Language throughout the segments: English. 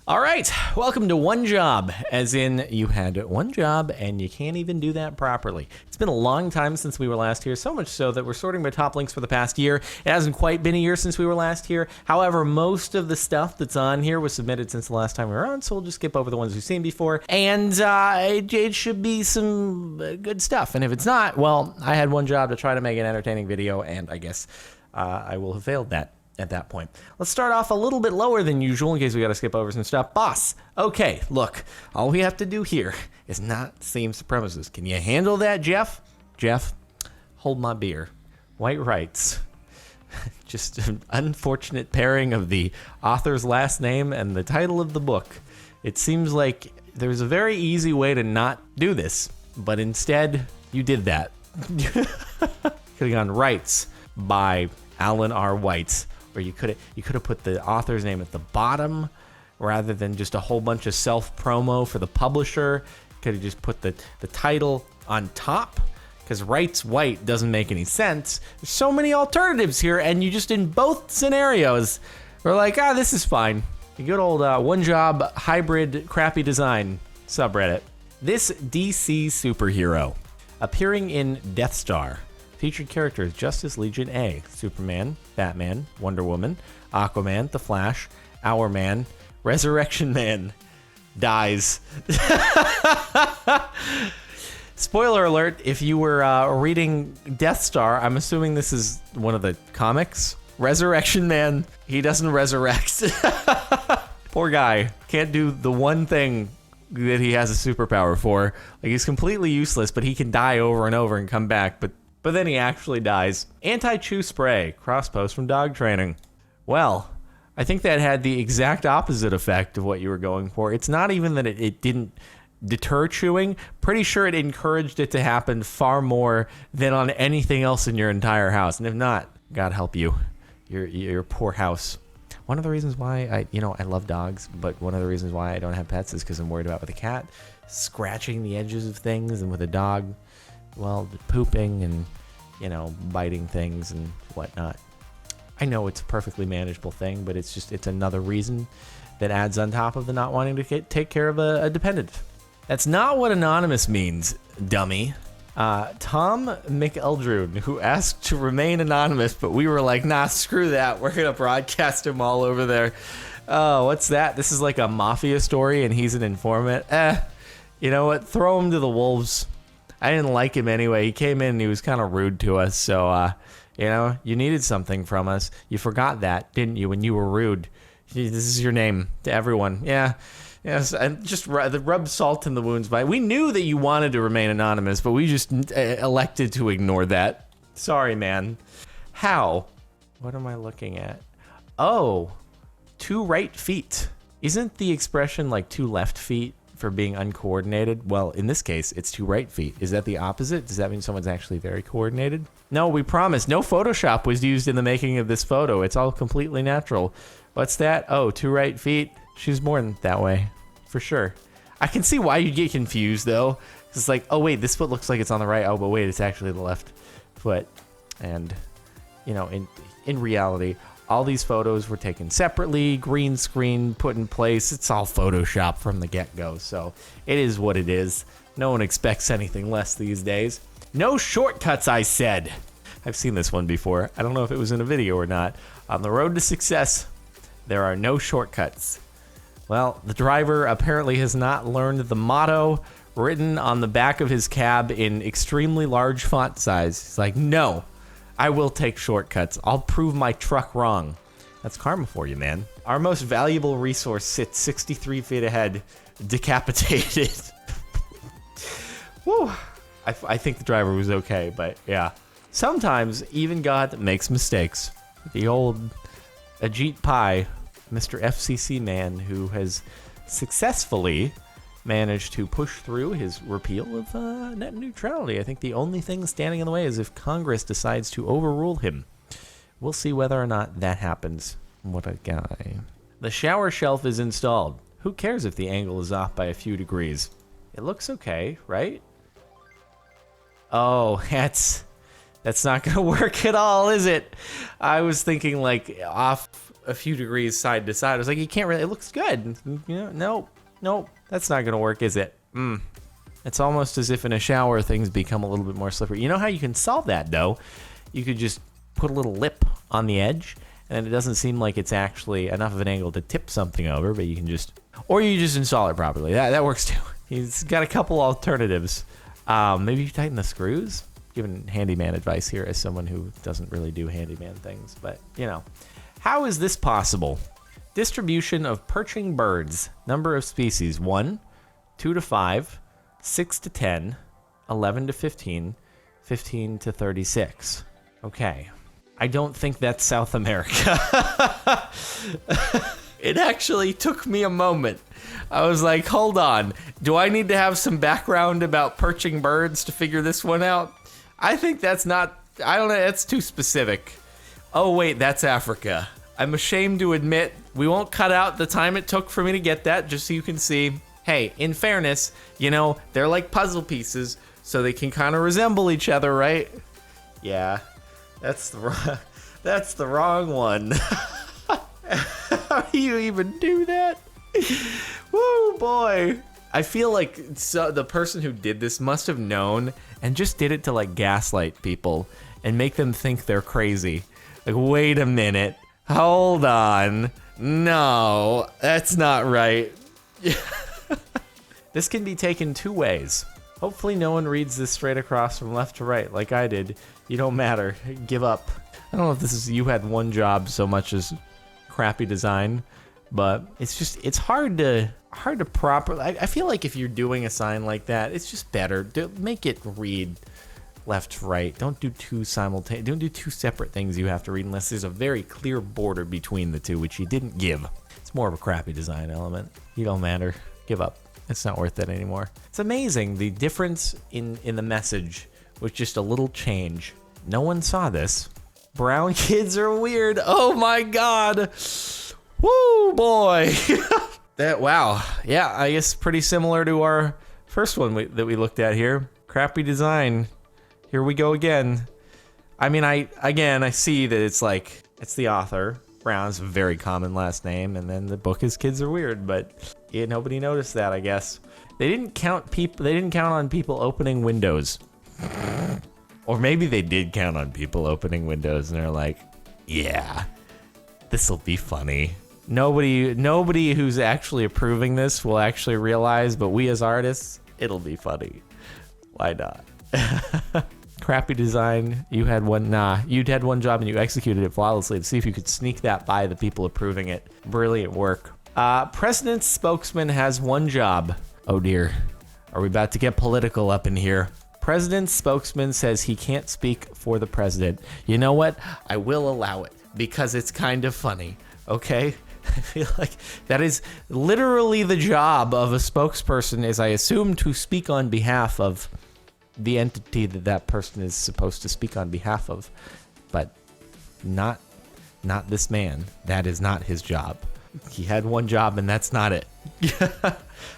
All right, welcome to One Job, as in you had one job and you can't even do that properly. It's been a long time since we were last here, so much so that we're sorting by top links for the past year. It hasn't quite been a year since we were last here. However, most of the stuff that's on here was submitted since the last time we were on, so we'll just skip over the ones we've seen before. And it should be some good stuff. And if it's not, well, I had one job to try to make an entertaining video, and I guess I will have failed that. At that point. Let's start off a little bit lower than usual in case we got to skip over some stuff. Boss, okay, look, all we have to do here is not seem supremacists. Can you handle that, Jeff? Jeff, hold my beer. White rights. Just an unfortunate pairing of the author's last name and the title of the book. It seems like there's a very easy way to not do this, but instead you did that. Could have gone Rights by Alan R. White. Or you could have put the author's name at the bottom rather than just a whole bunch of self-promo for the publisher. Could have just put the title on top, because Rights White doesn't make any sense. There's so many alternatives here, and you just, in both scenarios, we're like, this is fine. The good old one job hybrid crappy design subreddit. This DC superhero appearing in Death Star. Featured characters: Justice Legion A, Superman, Batman, Wonder Woman, Aquaman, The Flash, Our Man, Resurrection Man, dies. Spoiler alert, if you were reading Death Star, I'm assuming this is one of the comics. Resurrection Man, he doesn't resurrect. Poor guy, can't do the one thing that he has a superpower for. Like, he's completely useless, but he can die over and over and come back, but then he actually dies. AntiChew Spray, cross-post from dog training. Well, I think that had the exact opposite effect of what you were going for. It's not even that it didn't deter chewing. Pretty sure it encouraged it to happen far more than on anything else in your entire house. And if not, God help you, your poor house. One of the reasons why I love dogs, but one of the reasons why I don't have pets is because I'm worried about with a cat scratching the edges of things, and with a dog, well, pooping and, biting things and whatnot. I know it's a perfectly manageable thing, but it's another reason that adds on top of the not wanting to take care of a dependent. That's not what anonymous means, dummy. Tom McEldroon, who asked to remain anonymous, but we were like, nah, screw that. We're going to broadcast him all over there. Oh, what's that? This is like a mafia story and he's an informant. You know what? Throw him to the wolves. I didn't like him anyway. He came in and he was kind of rude to us. So, you needed something from us. You forgot that, didn't you, when you were rude? This is your name to everyone. Yeah. Yes, and just rub salt in the wounds. We knew that you wanted to remain anonymous, but we just elected to ignore that. Sorry, man. How? What am I looking at? Oh, 2 right feet. Isn't the expression like 2 left feet for being uncoordinated? Well, in this case, it's 2 right feet. Is that the opposite? Does that mean someone's actually very coordinated? No, we promise. No Photoshop was used in the making of this photo. It's all completely natural. What's that? Oh, 2 right feet. She's born that way, for sure. I can see why you get confused, though. It's like, oh, wait, this foot looks like it's on the right. Oh, but wait, it's actually the left foot. And, in reality, all these photos were taken separately, green screen put in place. It's all Photoshop from the get-go, so it is what it is. No one expects anything less these days. No shortcuts, I said. I've seen this one before. I don't know if it was in a video or not. On the road to success, there are no shortcuts. Well, the driver apparently has not learned the motto written on the back of his cab in extremely large font size. He's like, no, I will take shortcuts. I'll prove my truck wrong. That's karma for you, man. Our most valuable resource sits 63 feet ahead, decapitated. Woo. I think the driver was okay, but yeah. Sometimes even God makes mistakes. The old Ajit Pai, Mr. FCC man, who has successfully managed to push through his repeal of net neutrality. I think the only thing standing in the way is if Congress decides to overrule him. We'll see whether or not that happens. What a guy. The shower shelf is installed. Who cares if the angle is off by a few degrees? It looks okay, right? Oh, that's not gonna work at all, is it? I was thinking like off a few degrees side to side. I was like, you can't really, it looks good. You know, nope, that's not gonna work, is it? It's almost as if in a shower things become a little bit more slippery. You know how you can solve that though? You could just put a little lip on the edge, and it doesn't seem like it's actually enough of an angle to tip something over, but you can just, or you just install it properly. That works too. He's got a couple alternatives. Maybe you tighten the screws? Giving handyman advice here as someone who doesn't really do handyman things, but you know. How is this possible? Distribution of perching birds. Number of species: 1, 2 to 5, 6 to 10, 11 to 15, 15 to 36. Okay. I don't think that's South America. It actually took me a moment. I was like, hold on. Do I need to have some background about perching birds to figure this one out? I think that's not, I don't know, that's too specific. Oh wait, that's Africa. I'm ashamed to admit, we won't cut out the time it took for me to get that, just so you can see. Hey, in fairness, you know, they're like puzzle pieces, so they can kind of resemble each other, right? Yeah, that's the wrong one. How do you even do that? Woo, boy. I feel like the person who did this must have known and just did it to like gaslight people and make them think they're crazy. Like, wait a minute. Hold on. No, that's not right. This can be taken 2 ways. Hopefully no one reads this straight across from left to right like I did. You don't matter. Give up. I don't know if this is you had one job so much as crappy design, but it's hard to properly. I feel like if you're doing a sign like that, it's just better to make it read left to right. Don't do two simultaneous. Don't do 2 separate things you have to read unless there's a very clear border between the 2, which you didn't give. It's more of a crappy design element. You don't matter. Give up. It's not worth it anymore. It's amazing the difference in the message with just a little change. No one saw this. Brown kids are weird. Oh my god. Woo, boy. Wow. Yeah, I guess pretty similar to our first one that we looked at here. Crappy design. Here we go again. I mean, I see that it's like, it's the author. Brown's a very common last name, and then the book is Kids Are Weird, but yeah, nobody noticed that, I guess. They didn't count on people opening windows. Or maybe they did count on people opening windows, and they're like, yeah, this'll be funny. Nobody who's actually approving this will actually realize, but we as artists, it'll be funny. Why not? Crappy design. You'd had one job and you executed it flawlessly to see if you could sneak that by the people approving it. Brilliant work. President's spokesman has one job. Oh dear. Are we about to get political up in here? President's spokesman says he can't speak for the president. You know what? I will allow it because it's kind of funny. Okay? I feel like that is literally the job of a spokesperson, is I assume to speak on behalf of the entity that person is supposed to speak on behalf of, but not this man. That is not his job. He had one job and that's not it.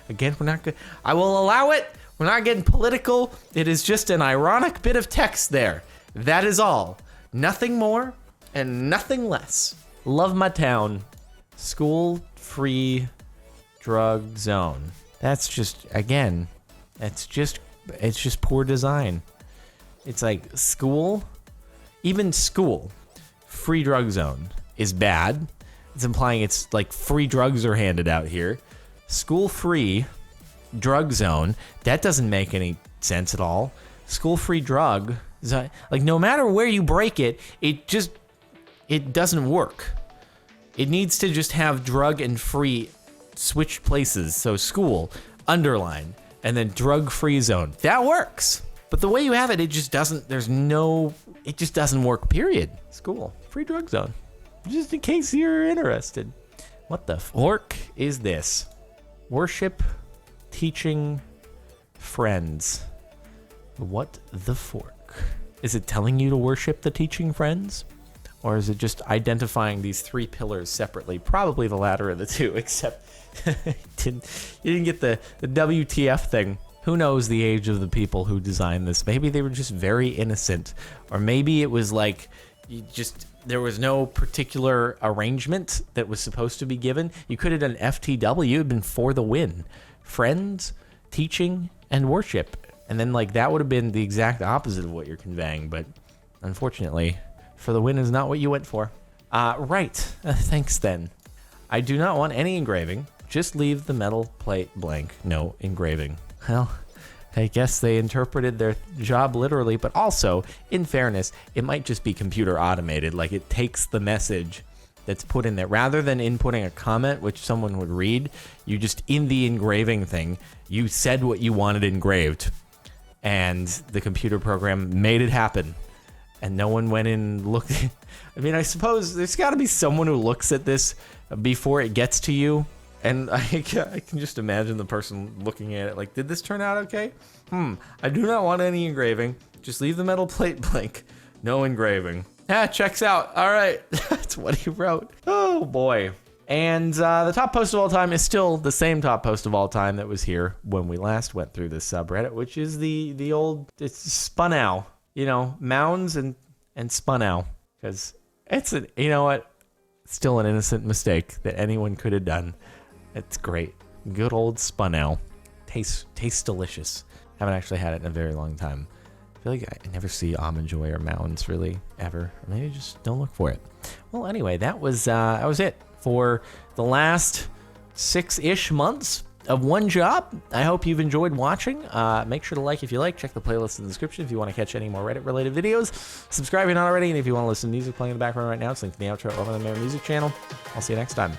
Again, we're not good. I will allow it. We're not getting political. It is just an ironic bit of text there. That is all. Nothing more and nothing less. Love my town. School-free drug zone. That's just, again, it's just poor design. It's like school, even school, free drug zone is bad. It's implying it's like free drugs are handed out here. School-free drug zone, that doesn't make any sense at all. School-free drug, like no matter where you break it, it doesn't work. It needs to just have drug and free switch places. So school, underline, and then drug-free zone. That works. But the way you have it, it just doesn't work, period. School, free drug zone. Just in case you're interested. What the fork is this? Worship, teaching, friends. What the fork? Is it telling you to worship the teaching friends? Or is it just identifying these 3 pillars separately? Probably the latter of the 2, except you didn't get the WTF thing. Who knows the age of the people who designed this? Maybe they were just very innocent. Or maybe it was like, there was no particular arrangement that was supposed to be given. You could have done FTW, it'd been for the win. Friends, teaching, and worship. And then like that would have been the exact opposite of what you're conveying, but unfortunately, for the win is not what you went for. Right, thanks then. I do not want any engraving, just leave the metal plate blank, no engraving. Well, I guess they interpreted their job literally, but also, in fairness, it might just be computer automated, like it takes the message that's put in there. Rather than inputting a comment, which someone would read, you just, in the engraving thing, you said what you wanted engraved. And the computer program made it happen. And no one went in and looked. I mean, I suppose there's got to be someone who looks at this before it gets to you. And I can just imagine the person looking at it like, did this turn out okay? I do not want any engraving. Just leave the metal plate blank. No engraving. Checks out. All right. That's what he wrote. Oh, boy. And the top post of all time is still the same top post of all time that was here when we last went through this subreddit, which is the old, it's Spinel, you know, mounds and Spinel, because it's an, you know what, still an innocent mistake that anyone could have done. It's great. Good old Spinel. Tastes delicious. Haven't actually had it in a very long time. I feel like I never see Almond Joy or mounds really ever. Or maybe just don't look for it. Well, anyway, that was it for the last 6-ish months of one job. I hope you've enjoyed watching. Make sure to like if you like. Check the playlist in the description if you want to catch any more Reddit-related videos. Subscribe if you're not already, and if you want to listen to music playing in the background right now, it's linked in the outro over on the main music channel. I'll see you next time.